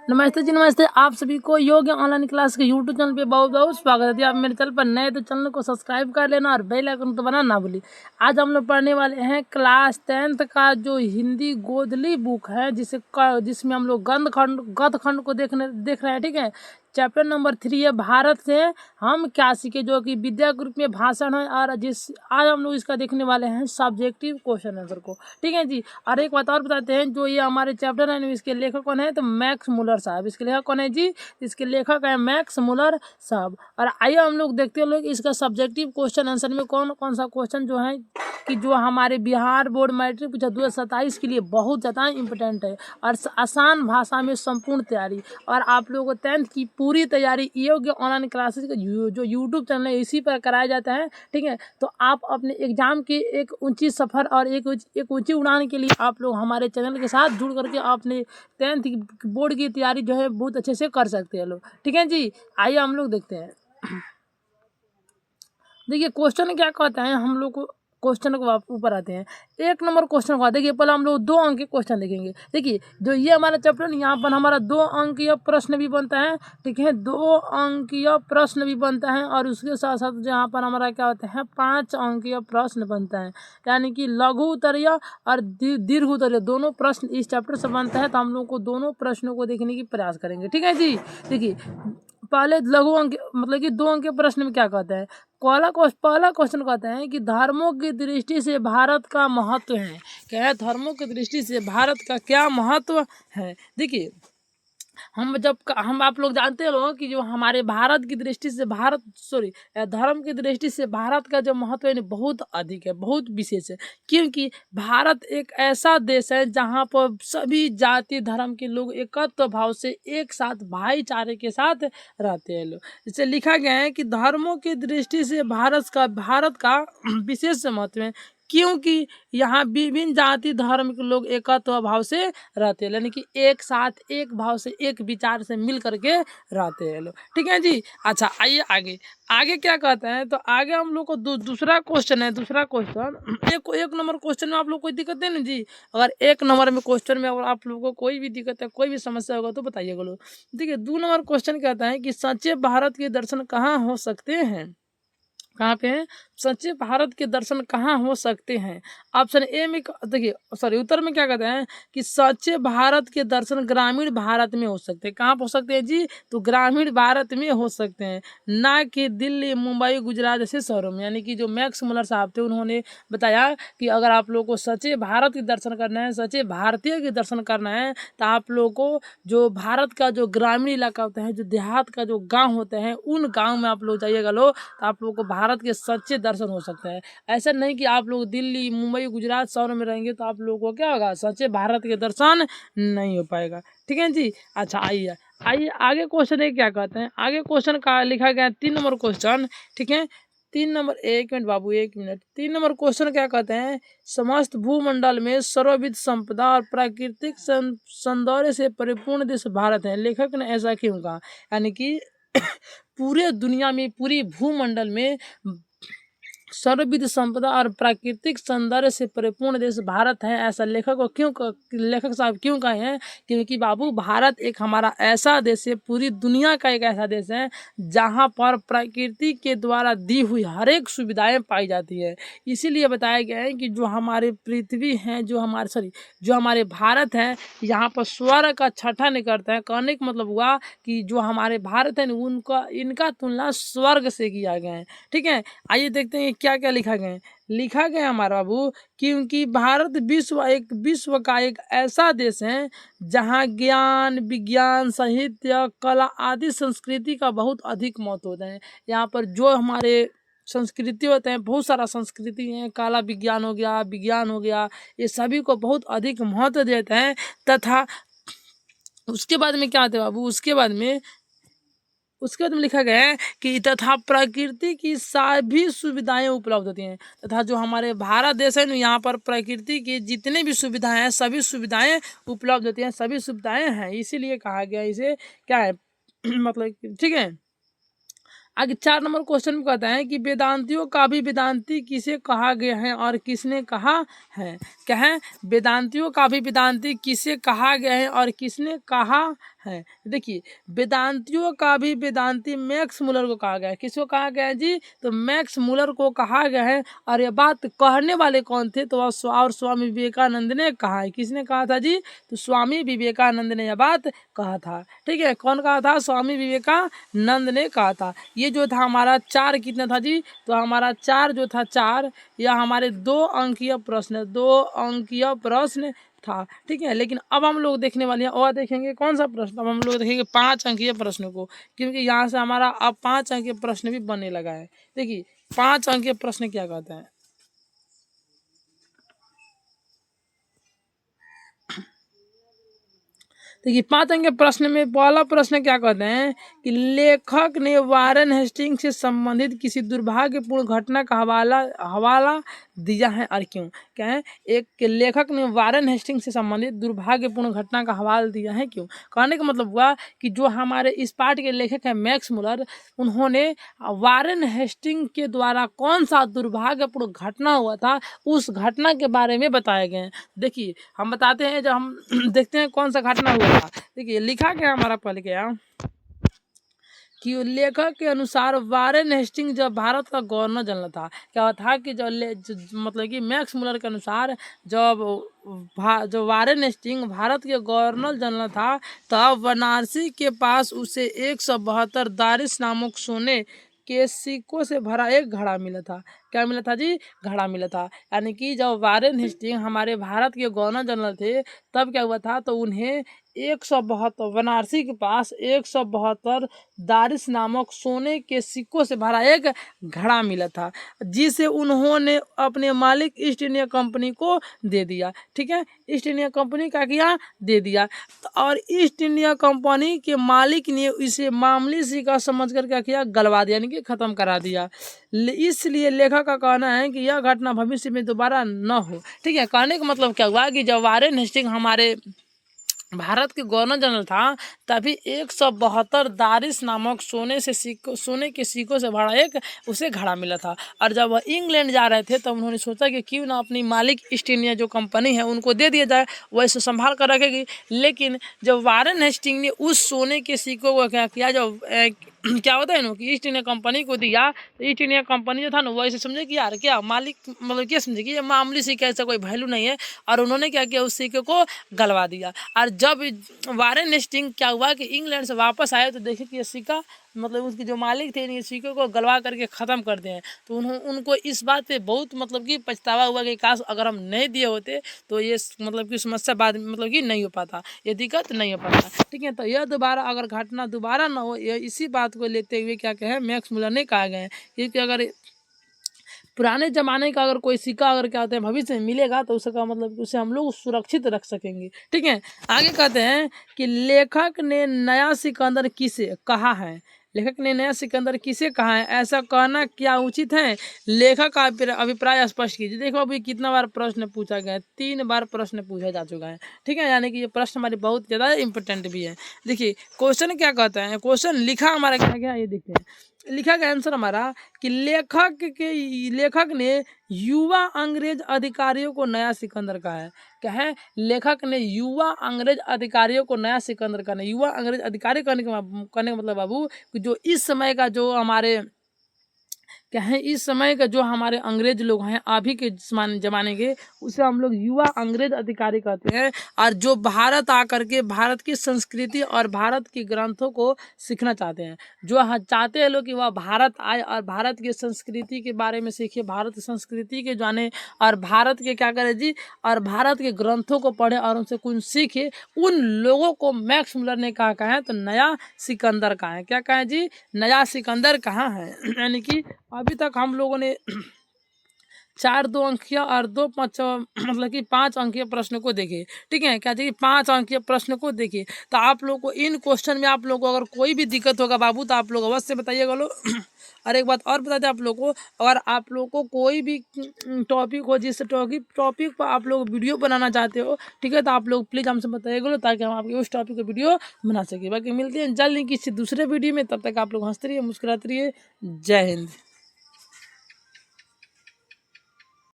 नमस्ते जी, नमस्ते। आप सभी को योग ऑनलाइन क्लास के यूट्यूब चैनल पे बहुत बहुत स्वागत है। यदि आप मेरे चैनल पर नए तो चैनल को सब्सक्राइब कर लेना और बेल आइकन तो बनाना ना भूलिए। आज हम लोग पढ़ने वाले हैं क्लास 10th का जो हिंदी गोदली बुक है, जिसमें हम लोग गद्य खंड को देख रहे हैं। ठीक है, चैप्टर नंबर 3 है भारत से हम क्या सीखे, जो कि विद्या ग्रुप में भाषण है। और आज हम लोग इसका देखने वाले हैं सब्जेक्टिव क्वेश्चन आंसर को। ठीक है जी। और एक बात और बताते हैं, जो ये हमारे चैप्टर है इसके लेखक कौन है, तो मैक्स मुलर साहब। इसके लेखक कौन है जी, इसके लेखक है मैक्स मुलर साहब। और आइए हम लोग देखते हैं इसका सब्जेक्टिव क्वेश्चन आंसर में कौन कौन सा क्वेश्चन जो है कि जो हमारे बिहार बोर्ड मैट्रिक 2027 के लिए बहुत ज़्यादा इम्पोर्टेंट है और आसान भाषा में संपूर्ण तैयारी। और आप लोगों को 10th की पूरी तैयारी योग्य ऑनलाइन क्लासेस का जो यूट्यूब चैनल है इसी पर कराया जाता है। ठीक है, तो आप अपने एग्जाम की एक ऊंची सफ़र और एक ऊंची उड़ान के लिए आप लोग हमारे चैनल के साथ जुड़ करके अपने 10th बोर्ड की तैयारी जो है बहुत अच्छे से कर सकते हैं लोग। ठीक है जी, आइए हम लोग देखते हैं। देखिए क्वेश्चन क्या कहते हैं, हम लोग को क्वेश्चन को ऊपर आते हैं। 1 नंबर क्वेश्चन का देखिए, पहले हम लोग 2 अंक के क्वेश्चन देखेंगे। देखिए जो ये हमारा चैप्टर यहाँ पर हमारा 2 अंकीय प्रश्न भी बनता है। ठीक है, 2 अंकीय प्रश्न भी बनता है और उसके साथ साथ यहाँ पर हमारा क्या होता है 5 अंकीय प्रश्न बनता है, यानी कि लघु उत्तरीय और दीर्घ उत्तरीय दोनों प्रश्न इस चैप्टर से बनता है। तो हम लोग को दोनों प्रश्नों को देखने की प्रयास करेंगे। ठीक है जी। देखिए पहले लघु अंक मतलब कि 2 अंक के प्रश्न में क्या कहता है, पहला क्वेश्चन कहता है कि धर्मों की दृष्टि से भारत का महत्व है। क्या है, धर्मों की दृष्टि से भारत का क्या महत्व है। देखिए हम आप लोग जानते हो कि जो हमारे भारत की दृष्टि से धर्म की दृष्टि से भारत का जो महत्व है बहुत अधिक है, बहुत विशेष है। क्योंकि भारत एक ऐसा देश है जहाँ पर सभी जाति धर्म के लोग एकत्व भाव से एक साथ भाईचारे के साथ रहते हैं लोग। इसे लिखा गया है कि धर्मों की दृष्टि से भारत का विशेष महत्व है, क्योंकि यहाँ विभिन्न जाति धर्म के लोग एकत्व भाव से रहते हैं, यानी कि एक साथ एक भाव से एक विचार से मिल करके रहते हैं लोग। ठीक है जी। अच्छा आइए आगे क्या कहते हैं, तो आगे हम लोग को दूसरा क्वेश्चन है। दूसरा क्वेश्चन एक नंबर क्वेश्चन में आप लोग कोई दिक्कत है ना जी। अगर 1 नंबर में क्वेश्चन में अगर आप लोगों को कोई भी दिक्कत है, कोई भी समस्या होगा तो बताइएगा लोग। देखिए 2 नंबर क्वेश्चन कहता है कि सच्चे भारत के दर्शन कहाँ हो सकते हैं। कहाँ पे हैं सच्चे भारत के दर्शन कहाँ हो सकते हैं। ऑप्शन ए में देखिए उत्तर में क्या कहते हैं कि सच्चे भारत के दर्शन ग्रामीण भारत में हो सकते हैं। कहाँ हो सकते हैं जी, तो ग्रामीण भारत में हो सकते हैं, ना कि दिल्ली मुंबई गुजरात जैसे शहरों में। यानी कि जो मैक्स मुलर साहब थे उन्होंने बताया कि अगर आप लोग को सच्चे भारत के दर्शन करना है, सच्चे भारतीय के दर्शन करना है, तो आप लोग को जो भारत का जो ग्रामीण इलाका होता है, जो देहात का जो गाँव होते हैं, उन गाँव में आप लोग जाइएगा लोग, तो आप लोग को भारत के सच्चे दर्शन हो सकता है। ऐसा नहीं कि आप लोग दिल्ली मुंबई गुजरात शहरों में रहेंगे तो आप लोगों को क्या होगा, सच्चे भारत के दर्शन नहीं हो पाएगा। ठीक है जी। अच्छा आइए आगे क्वेश्चन है क्या कहते हैं। आगे क्वेश्चन का लिखा गया 3 नंबर क्वेश्चन। ठीक है, 3 नंबर 1 मिनट बाबू 1 मिनट। 3 नंबर क्वेश्चन क्या कहते हैं, समस्त भूमंडल में सर्वविध संपदा और प्राकृतिक सौंदर्य से परिपूर्ण देश भारत है। लेखक ने ऐसा क्यों कहा, यानी कि पूरे दुनिया में पूरी भूमंडल में सर्वविध संपदा और प्राकृतिक सौंदर्य से परिपूर्ण देश भारत है, ऐसा लेखक साहब क्यों कहे हैं। क्योंकि बाबू भारत एक हमारा ऐसा देश है, पूरी दुनिया का एक ऐसा देश है जहां पर प्रकृति के द्वारा दी हुई हर एक सुविधाएं पाई जाती है। इसीलिए बताया गया है कि जो हमारे पृथ्वी हैं, जो हमारे भारत है, यहाँ पर स्वर्ग का छठा नहीं करता है। कहने का मतलब हुआ कि जो हमारे भारत है इनका तुलना स्वर्ग से किया गया है। ठीक है, आइए देखते हैं क्या क्या लिखा गया हमारा बाबू। क्योंकि भारत विश्व का एक ऐसा देश है जहाँ ज्ञान विज्ञान साहित्य कला आदि संस्कृति का बहुत अधिक महत्व होता है। यहाँ पर जो हमारे संस्कृति होते हैं, बहुत सारा संस्कृति है, कला विज्ञान हो गया, ये सभी को बहुत अधिक महत्व देते हैं। तथा उसके बाद में क्या होता है बाबू, उसके बाद में लिखा गया है कि तथा प्रकृति की सभी सुविधाएं उपलब्ध होती हैं। तथा जो हमारे भारत देश है यहाँ पर प्रकृति की जितने भी सुविधाएं हैं, सभी सुविधाएं उपलब्ध होती हैं, सभी सुविधाएं हैं, इसीलिए कहा गया इसे क्या है मतलब। ठीक है, आगे 4 नंबर क्वेश्चन में कहता है कि वेदांतियों का भी वेदांती किसे कहा गया है और किसने कहा है। क्या है, वेदांतियों का भी वेदांती किसे कहा गया है और किसने कहा है। देखिए वेदांतियों का भी वेदांती मैक्स मुलर को कहा गया है। किसको कहा गया है जी? तो मैक्स मुलर को कहा गया है। और ये बात कहने वाले कौन थे? तो और स्वामी विवेकानंद ने कहा है। किसने कहा था जी? तो स्वामी विवेकानंद ने यह बात कहा था। ठीक है, कौन कहा था? स्वामी विवेकानंद ने कहा था। ये जो था हमारा 4 कितना था जी? तो हमारा 4 जो था 4 या हमारे 2 अंकीय प्रश्न था। ठीक है, लेकिन अब हम लोग देखने वाले हैं और देखेंगे कौन सा प्रश्न? अब हम लोग देखेंगे 5 अंकीय प्रश्न को, क्योंकि यहाँ से हमारा अब 5 अंकीय प्रश्न भी बनने लगा है। देखिए 5 अंकीय प्रश्न क्या कहते हैं? देखिए 5 अंक के प्रश्न में पहला प्रश्न क्या कहते हैं कि लेखक ने वारेन हेस्टिंग से संबंधित किसी दुर्भाग्यपूर्ण घटना का हवाला दिया है और क्यों? क्या है? एक लेखक ने वारेन हेस्टिंग से संबंधित दुर्भाग्यपूर्ण घटना का हवाला दिया है क्यों? कहने का मतलब हुआ कि जो हमारे इस पाठ के लेखक हैं मैक्स मुलर, उन्होंने वारेन हेस्टिंग के द्वारा कौन सा दुर्भाग्यपूर्ण घटना हुआ था उस घटना के बारे में बताए गए हैं। देखिए हम बताते हैं, जब हम देखते हैं कौन सा घटना हुआ था। देखिए लिखा गया हमारा पहले क्या कि लेखक के अनुसार वारेन हेस्टिंग जब भारत का गवर्नर जनरल था, क्या था कि मतलब कि मैक्स मुलर के अनुसार जो वारेन हेस्टिंग भारत के गवर्नर जनरल था, तब बनारसी के पास उसे 172 दारिस नामक सोने के सिक्कों से भरा एक घड़ा मिला था। क्या मिला था जी? घड़ा मिला था। यानी कि जब वारेन हेस्टिंग हमारे भारत के गवर्नर जनरल थे, तब क्या हुआ था? तो उन्हें 172 बनारसी के पास 172 दारिस नामक सोने के सिक्कों से भरा एक घड़ा मिला था, जिसे उन्होंने अपने मालिक ईस्ट इंडिया कंपनी को दे दिया। ठीक है, ईस्ट इंडिया कंपनी का किया? दे दिया। और ईस्ट इंडिया कंपनी के मालिक ने इसे मामूली सिक्का समझकर क्या किया? गलवा दिया, यानी कि खत्म करा दिया। इसलिए लेखक का कहना है कि यह घटना भविष्य में दोबारा न हो। ठीक है, कहने का मतलब क्या हुआ कि जब वारेन हेस्टिंग हमारे भारत के गवर्नर जनरल था, तभी 172 दारिस नामक सोने के सिक्कों से भरा एक उसे घड़ा मिला था। और जब वह इंग्लैंड जा रहे थे, तब उन्होंने सोचा कि क्यों ना अपनी मालिक ईस्ट इंडिया जो कंपनी है उनको दे दिया जाए, वैसे संभाल कर रखेगी। लेकिन जब वारेन हेस्टिंग ने उस सोने के सिक्कों को क्या किया, जब क्या होता है ना कि ईस्ट इंडिया कंपनी को दिया, तो ईस्ट इंडिया कंपनी जो था ना वो ऐसे समझे कि यार क्या मालिक, मतलब क्या समझे कि ये मामूली सिक्का, ऐसा कोई वैल्यू नहीं है। और उन्होंने क्या किया? उस सिक्के को गलवा दिया। और जब वारेन हेस्टिंग क्या हुआ कि इंग्लैंड से वापस आए, तो देखे कि ये सिक्का, मतलब उसके जो मालिक थे, इन सिक्कों को गलवा करके ख़त्म कर दिए। तो उनको इस बात पे बहुत मतलब कि पछतावा हुआ कि काश अगर हम नहीं दिए होते तो ये मतलब कि समस्या बाद मतलब कि नहीं हो पाता, ये दिक्कत नहीं हो पाता। ठीक है, तो यह दोबारा अगर घटना दोबारा ना हो, ये इसी बात को लेते हुए क्या कहे मैक्स मुलर ने कहा गया है, क्योंकि अगर पुराने ज़माने का अगर कोई सिक्का अगर क्या होता है भविष्य में मिलेगा, तो उसका मतलब उसे हम लोग सुरक्षित रख सकेंगे। ठीक है, आगे कहते हैं कि लेखक ने नया सिकंदर किसे कहा है? लेखक ने नया सिकंदर किसे कहा है? ऐसा कहना क्या उचित है? लेखक का अभिप्राय स्पष्ट कीजिए। देखो अभी कितना बार प्रश्न पूछा गया है, 3 बार प्रश्न पूछा जा चुका है। ठीक है, यानी कि ये प्रश्न हमारे बहुत ज़्यादा इंपॉर्टेंट भी है। देखिए क्वेश्चन क्या कहता है, क्वेश्चन लिखा हमारा क्या गया ये देखते हैं। लिखा गया आंसर हमारा कि लेखक ने युवा अंग्रेज अधिकारियों को नया सिकंदर कहा है। क्या है? लेखक ने युवा अंग्रेज अधिकारियों को नया सिकंदर कहना। युवा अंग्रेज अधिकारी कहने का मतलब बाबू कि जो इस समय का जो हमारे क्या है, इस समय का जो हमारे अंग्रेज लोग हैं अभी के जमाने के, उसे हम लोग युवा अंग्रेज अधिकारी कहते हैं। और जो भारत आकर के भारत की संस्कृति और भारत के ग्रंथों को सीखना चाहते हैं, जो चाहते हैं लोग कि वह भारत आए और भारत की संस्कृति के बारे में सीखे, भारत की संस्कृति के जाने, और भारत के क्या करें जी, और भारत के ग्रंथों को पढ़े और उनसे कुछ सीखे, उन लोगों को मैक्स मुलर ने कहा है तो नया सिकंदर कहा है। क्या कहा है जी? नया सिकंदर कहाँ है? यानी कि अभी तक हम लोगों ने 4 2 अंकीय और 2 5 मतलब कि 5 अंकीय प्रश्न को देखे। ठीक है, क्या चाहिए? 5 अंकीय प्रश्न को देखे। तो आप लोग को इन क्वेश्चन में आप लोग को अगर कोई भी दिक्कत होगा बाबू, तो आप लोग अवश्य बताइएगा लो। और एक बात और बता दें आप लोग को, अगर आप लोग को कोई भी टॉपिक हो, जिस टॉपिक पर आप लोग वीडियो बनाना चाहते हो, ठीक है, तो आप लोग प्लीज़ हमसे बताइएगा लो, ताकि हम आपके उस टॉपिक का वीडियो बना सकें। बाकी मिलते हैं जल्द ही किसी दूसरे वीडियो में, तब तक आप लोग हंसते रहिए, मुस्कुराते रहिए। जय हिंद।